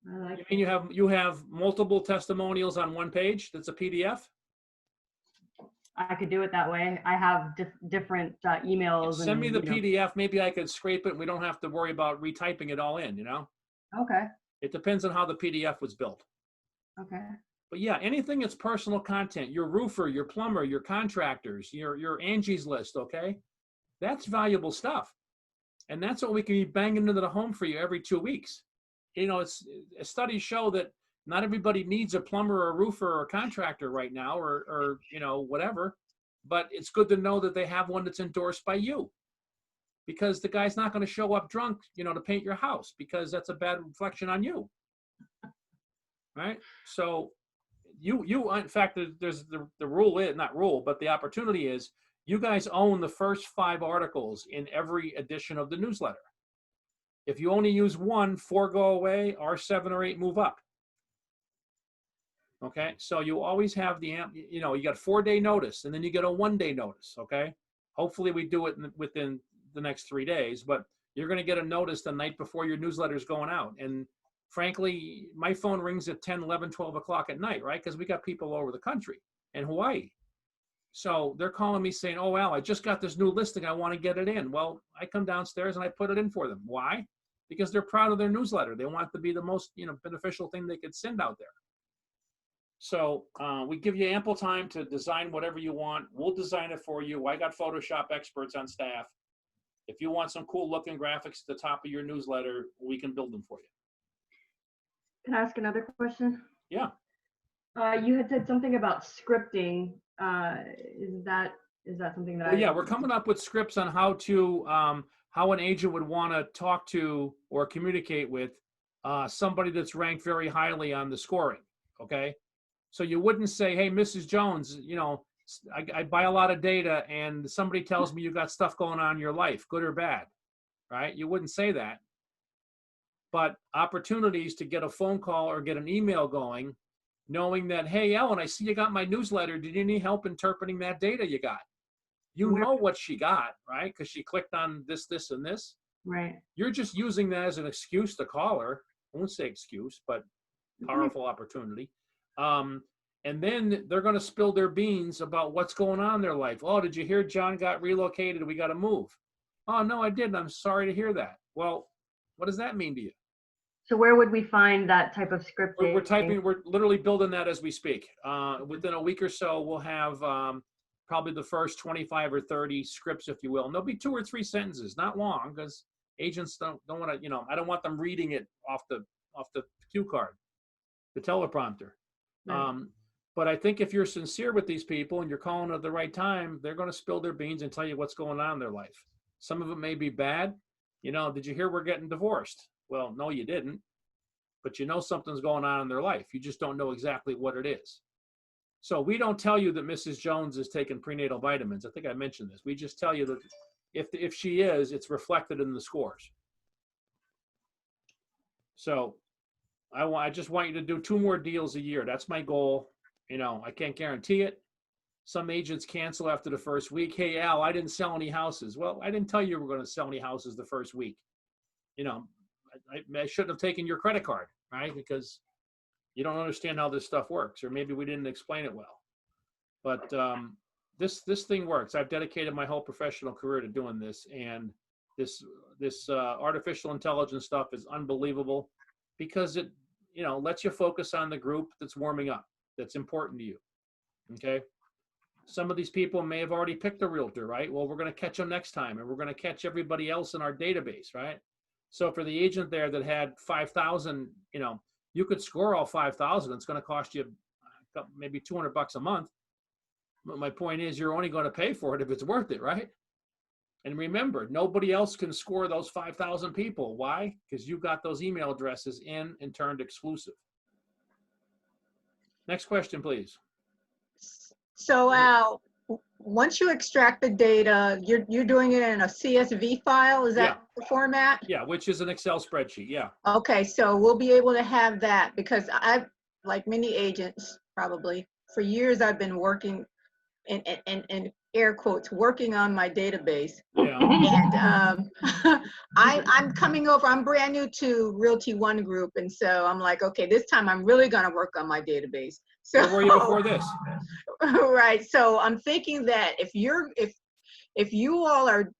I like You mean you have multiple testimonials on one page that's a PDF? I could do it that way. I have different emails. Send me and, the you know- PDF. Maybe I could scrape it and we don't have to worry about retyping it all in, you know? Okay. It depends on how the PDF was built. Okay. But yeah, anything that's personal content, your roofer, your plumber, your contractors, your Angie's List, okay? That's valuable stuff. And that's what we can be banging into the home for you every 2 weeks. You know, studies show that not everybody needs a plumber or a roofer or a contractor right now or you know, whatever. But it's good to know that they have one that's endorsed by you. Because the guy's not going to show up drunk, you know, to paint your house because that's a bad reflection on you. Right? So you in fact, there's the rule is not rule, but the opportunity is you guys own the first 5 articles in every edition of the newsletter. If you only use 1, 4 go away, or 7 or 8 move up. Okay, so you always have the, you know, you got 4-day notice and then you get a 1-day notice. Okay, hopefully we do it within the next 3 days, but you're going to get a notice the night before your newsletter is going out. And frankly, my phone rings at 10, 11, 12 o'clock at night, right? Because we got people all over the country and Hawaii. So they're calling me saying, oh, Al, I just got this new listing. I want to get it in. Well, I come downstairs and I put it in for them. Why? Because they're proud of their newsletter. They want it to be the most, you know, beneficial thing they could send out there. So we give you ample time to design whatever you want. We'll design it for you. I got Photoshop experts on staff. If you want some cool looking graphics at the top of your newsletter, we can build them for you. Can I ask another question? Yeah. You had said something about scripting. Is that something that Well, yeah, we're coming up with scripts on how to how an agent would want to talk to or communicate with somebody that's ranked very highly on the scoring. Okay, so you wouldn't say, "Hey, Mrs. Jones, you know, I buy a lot of data, and somebody tells me you got stuff going on in your life, good or bad." Right? You wouldn't say that. But opportunities to get a phone call or get an email going, knowing that, hey, Ellen, I see you got my newsletter. Did you need help interpreting that data you got? You know what she got, right? Because she clicked on this, this, and this. Right. You're just using that as an excuse to call her. I won't say excuse, but powerful opportunity. And then they're going to spill their beans about what's going on in their life. Oh, did you hear John got relocated? We got to move. Oh, no, I didn't. I'm sorry to hear that. Well, what does that mean to you? So where would we find that type of scripting? We're literally building that as we speak. Within a week or so, we'll have probably the first 25 or 30 scripts, if you will. And there'll be 2 or 3 sentences, not long, because agents don't want to, you know, I don't want them reading it off the cue card, the teleprompter. Right. But I think if you're sincere with these people and you're calling at the right time, they're going to spill their beans and tell you what's going on in their life. Some of it may be bad. You know, did you hear we're getting divorced? Well, no, you didn't. But you know something's going on in their life. You just don't know exactly what it is. So we don't tell you that Mrs. Jones is taking prenatal vitamins. I think I mentioned this. We just tell you that if she is, it's reflected in the scores. So I just want you to do 2 more deals a year. That's my goal. You know, I can't guarantee it. Some agents cancel after the first week. Hey, Al, I didn't sell any houses. Well, I didn't tell you we were going to sell any houses the first week. You know, I shouldn't have taken your credit card, right? Because you don't understand how this stuff works, or maybe we didn't explain it well. But this thing works. I've dedicated my whole professional career to doing this, and this artificial intelligence stuff is unbelievable because it, you know, lets you focus on the group that's warming up, that's important to you. Okay. Some of these people may have already picked a realtor, right? Well, we're going to catch them next time, and we're going to catch everybody else in our database, right? So for the agent there that had 5,000, you know, you could score all 5,000. It's going to cost you maybe $200 a month. But my point is, you're only going to pay for it if it's worth it, right? And remember, nobody else can score those 5,000 people. Why? Because you got those email addresses in and turned exclusive. Next question, please. So Al, once you extract the data, you're doing it in a CSV file? Is that the format? Yeah, which is an Excel spreadsheet, yeah. Okay, so we'll be able to have that because I've, like many agents probably, for years I've been working in air quotes, working on my database. Yeah. And I'm coming over, I'm brand new to Realty One Group. And so I'm like, okay, this time I'm really gonna work on my database. So Where were you before this? right, so I'm thinking that if you all are,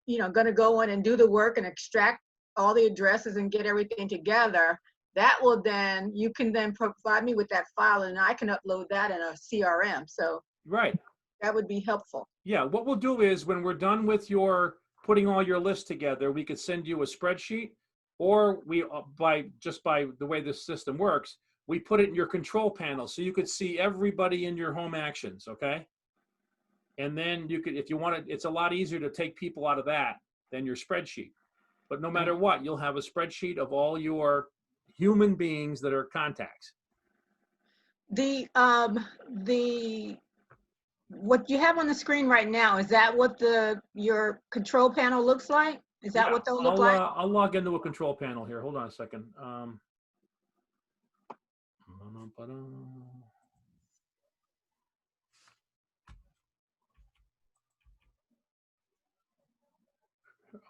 you know, gonna go in and do the work and extract all the addresses and get everything together, that will then, you can then provide me with that file and I can upload that in a CRM. So Right. that would be helpful. Yeah, what we'll do is when we're done with your putting all your lists together, we could send you a spreadsheet, or we by the way this system works, we put it in your control panel so you could see everybody in your home actions, okay? And then you could, if you want to, it's a lot easier to take people out of that than your spreadsheet. But no matter what, you'll have a spreadsheet of all your human beings that are contacts. What you have on the screen right now, is that what your control panel looks like? Is that what they'll look like? I'll log into a control panel here. Hold on a second.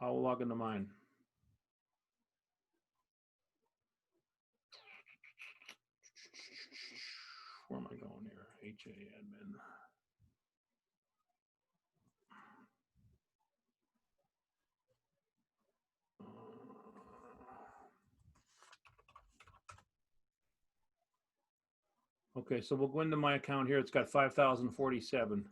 I'll log into mine. Where am I going here? HA admin. Okay, so we'll go into my account here. It's got 5,047.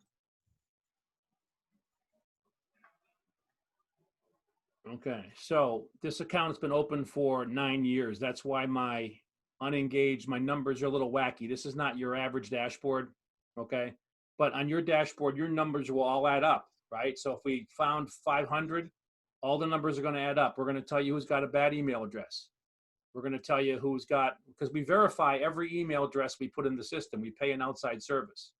Okay, so this account has been open for 9 years. That's why my unengaged, my numbers are a little wacky. This is not your average dashboard, okay? But on your dashboard, your numbers will all add up, right? So if we found 500, all the numbers are going to add up. We're going to tell you who's got a bad email address. We're going to tell you who's got, because we verify every email address we put in the system. We pay an outside service.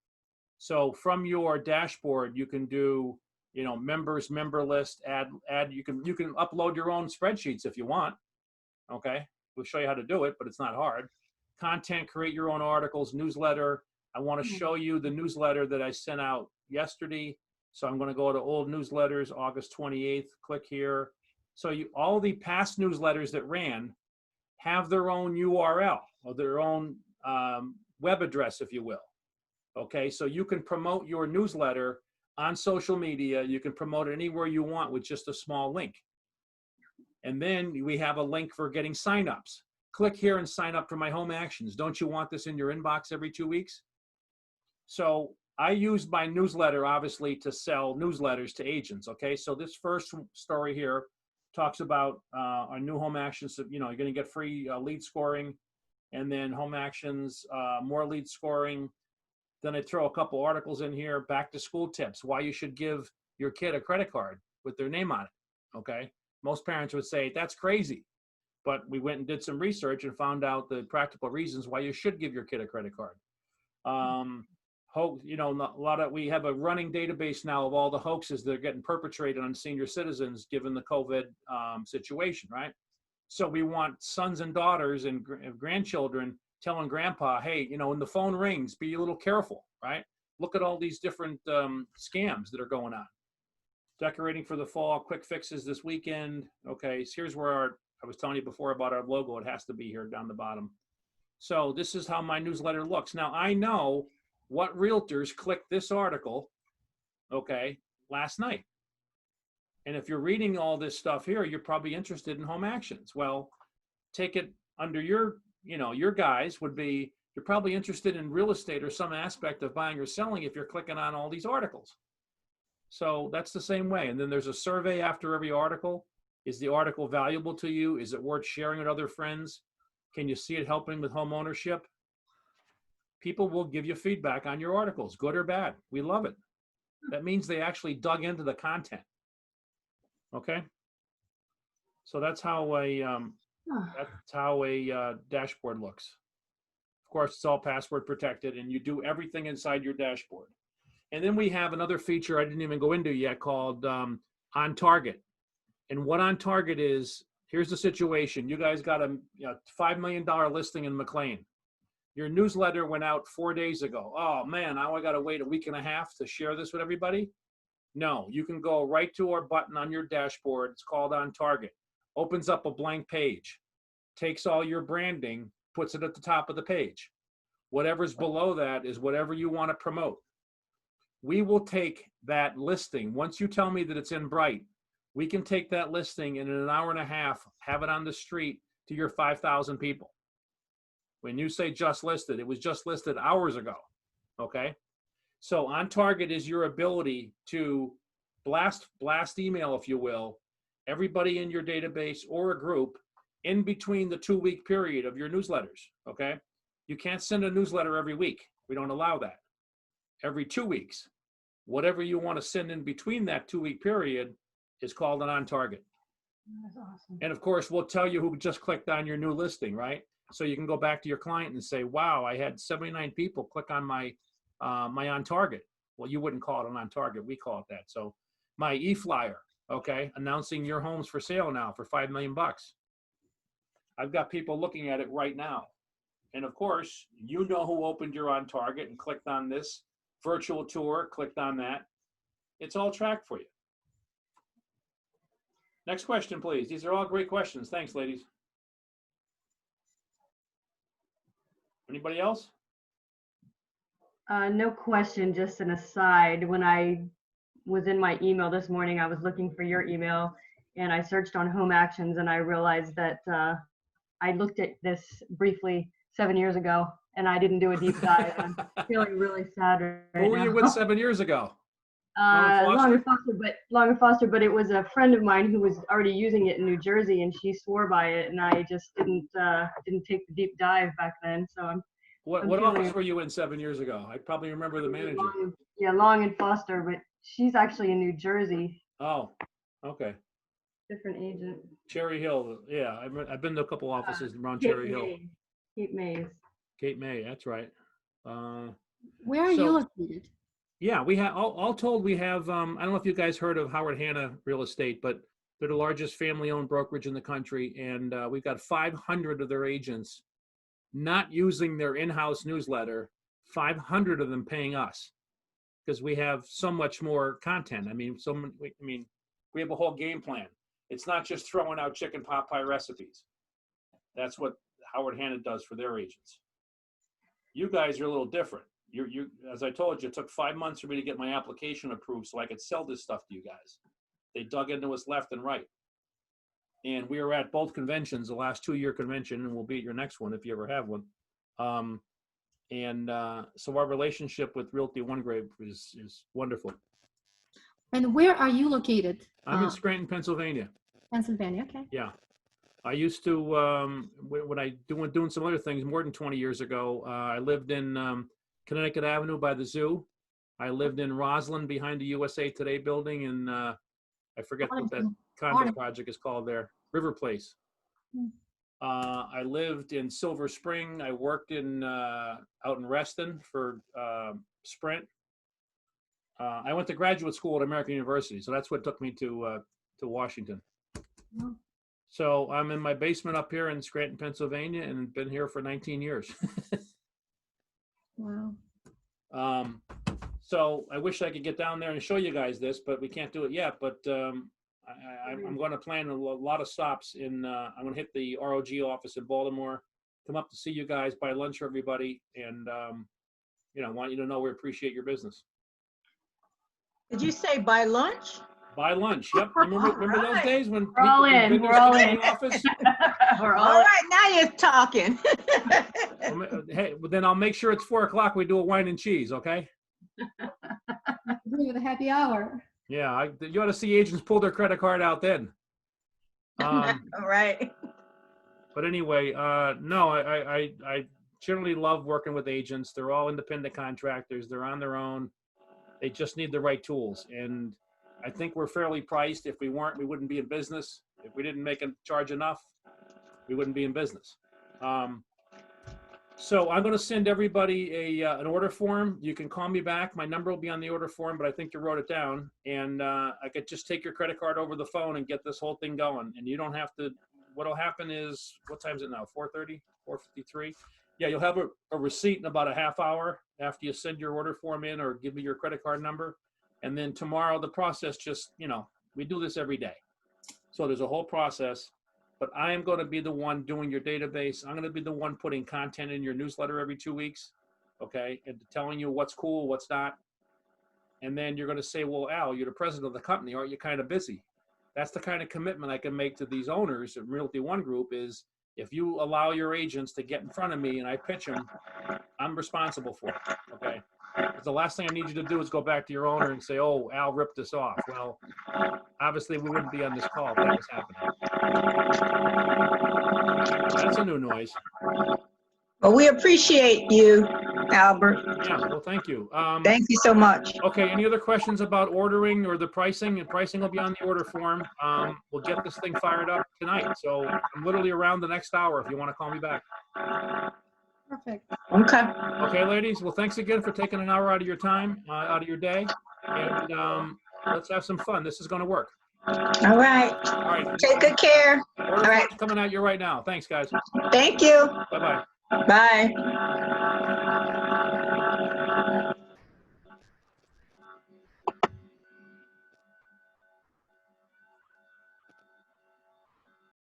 So from your dashboard, you can do, you know, members, member list, add, you can upload your own spreadsheets if you want. Okay. We'll show you how to do it, but it's not hard. Content, create your own articles, newsletter. I want to show you the newsletter that I sent out yesterday. So I'm going to go to old newsletters, August 28th, click here. So all the past newsletters that ran have their own URL or their own web address, if you will. Okay, so you can promote your newsletter on social media. You can promote it anywhere you want with just a small link. And then we have a link for getting signups. Click here and sign up for my home actions. Don't you want this in your inbox every 2 weeks? So I use my newsletter, obviously, to sell newsletters to agents, okay? So this first story here talks about our new home actions. You know, you're going to get free lead scoring, and then home actions, more lead scoring. Then I throw a couple articles in here, back to school tips, why you should give your kid a credit card with their name on it, okay? Most parents would say, that's crazy. But we went and did some research and found out the practical reasons why you should give your kid a credit card. You know, we have a running database now of all the hoaxes that are getting perpetrated on senior citizens given the COVID situation, right? So we want sons and daughters and grandchildren telling grandpa, hey, you know, when the phone rings, be a little careful, right? Look at all these different scams that are going on. Decorating for the fall, quick fixes this weekend. Okay, so here's where I was telling you before about our logo. It has to be here down the bottom. So this is how my newsletter looks. Now, I know what realtors clicked this article, okay, last night. And if you're reading all this stuff here, you're probably interested in home actions. Well, take it under your, you know, your guys would be, you're probably interested in real estate or some aspect of buying or selling if you're clicking on all these articles. So that's the same way. And then there's a survey after every article. Is the article valuable to you? Is it worth sharing with other friends? Can you see it helping with home ownership? People will give you feedback on your articles, good or bad. We love it. That means they actually dug into the content. Okay? So that's how a dashboard looks. Of course, it's all password protected, and you do everything inside your dashboard. And then we have another feature I didn't even go into yet called On Target. And what On Target is, here's the situation. You guys got a $5 million listing in McLean. Your newsletter went out 4 days ago. Oh man, now I got to wait a week and a half to share this with everybody. No, you can go right to our button on your dashboard. It's called On Target. Opens up a blank page, takes all your branding, puts it at the top of the page. Whatever's below that is whatever you want to promote. We will take that listing. Once you tell me that it's in bright, we can take that listing and in an hour and a half, have it on the street to your 5,000 people. When you say just listed, it was just listed hours ago, okay? So On Target is your ability to blast email, if you will, everybody in your database or a group in between the 2-week period of your newsletters, okay? You can't send a newsletter every week. We don't allow that. Every 2 weeks, whatever you want to send in between that 2-week period is called an On Target. That's awesome. And of course, we'll tell you who just clicked on your new listing, right? So you can go back to your client and say, wow, I had 79 people click on my On Target. Well, you wouldn't call it an On Target. We call it that. So my e-flyer, okay, announcing your home's for sale now for $5 million. I've got people looking at it right now. And of course, you know who opened your On Target and clicked on this virtual tour, clicked on that. It's all tracked for you. Next question, please. These are all great questions. Thanks, ladies. Anybody else? No question, just an aside. When I was in my email this morning, I was looking for your email and I searched on home actions and I realized that I looked at this briefly 7 years ago and I didn't do a deep dive. I'm feeling really sad right now. Who were you with 7 years ago? Long and Foster, but it was a friend of mine who was already using it in New Jersey, and she swore by it, and I just didn't take the deep dive back then. So I'm. What office were you in 7 years ago? I probably remember the manager. Long and Foster, but she's actually in New Jersey. Oh, okay. Different agent. Cherry Hill, yeah, I've been to a couple offices around Cherry Hill. Cape Mays. Cape May, that's right. Where are you located? Yeah, we have all told. We have. I don't know if you guys heard of Howard Hanna Real Estate, but they're the largest family-owned brokerage in the country, and we've got 500 of their agents not using their in-house newsletter. 500 of them paying us because we have so much more content. I mean, we have a whole game plan. It's not just throwing out chicken pot pie recipes. That's what Howard Hanna does for their agents. You guys are a little different. You, as I told you, it took 5 months for me to get my application approved so I could sell this stuff to you guys. They dug into us left and right. And we were at both conventions, the last 2-year convention, and we'll be at your next one if you ever have one. So our relationship with Realty One Grave is wonderful. And where are you located? I'm in Scranton, Pennsylvania. Pennsylvania, okay. Yeah. I used to, when I doing some other things more than 20 years ago, I lived in Connecticut Avenue by the zoo. I lived in Roslyn behind the USA Today building, and I forget what that condo project is called there, River Place. I lived in Silver Spring. I worked out in Reston for Sprint. I went to graduate school at American University, so that's what took me to Washington. So I'm in my basement up here in Scranton, Pennsylvania, and been here for 19 years. Wow. So I wish I could get down there and show you guys this, but we can't do it yet. But I'm going to plan a lot of stops in. I'm going to hit the ROG office in Baltimore, come up to see you guys, buy lunch for everybody, and want you to know we appreciate your business. Did you say buy lunch? Buy lunch. Yep. Remember those days when We're all in. We're all in. Office? We're All right, now you're talking. Hey, well, then I'll make sure it's 4 o'clock. We do a wine and cheese, okay? With a happy hour. Yeah, you ought to see agents pull their credit card out then. Um, All right. but anyway, no, I generally love working with agents. They're all independent contractors. They're on their own. They just need the right tools. And I think we're fairly priced. If we weren't, we wouldn't be in business. If we didn't make a charge enough, we wouldn't be in business. So I'm going to send everybody an order form. You can call me back. My number will be on the order form, but I think you wrote it down. And I could just take your credit card over the phone and get this whole thing going. And you don't have to. What'll happen is, what time is it now? 4:30, 4:53. Yeah, you'll have a receipt in about a half hour after you send your order form in or give me your credit card number. And then tomorrow, the process just, we do this every day. So there's a whole process. But I am going to be the one doing your database. I'm going to be the one putting content in your newsletter every 2 weeks, okay, and telling you what's cool, what's not. And then you're going to say, well, Al, you're the president of the company. Aren't you kind of busy? That's the kind of commitment I can make to these owners at Realty One Group is if you allow your agents to get in front of me and I pitch them, I'm responsible for it, okay? Because the last thing I need you to do is go back to your owner and say, oh, Al ripped us off. Well, obviously we wouldn't be on this call if that was happening. That's a new noise. Well, we appreciate you, Albert. Yeah, well, thank you. Thank you so much. Okay, any other questions about ordering or the pricing? And pricing will be on the order form. We'll get this thing fired up tonight. So I'm literally around the next hour if you want to call me back. Perfect. Okay. Okay, ladies. Well, thanks again for taking an hour out of your time, out of your day. And let's have some fun. This is going to work. All right. All right. Take good care. Order All right. form's coming out you right now. Thanks, guys. Thank you. Bye-bye. Bye.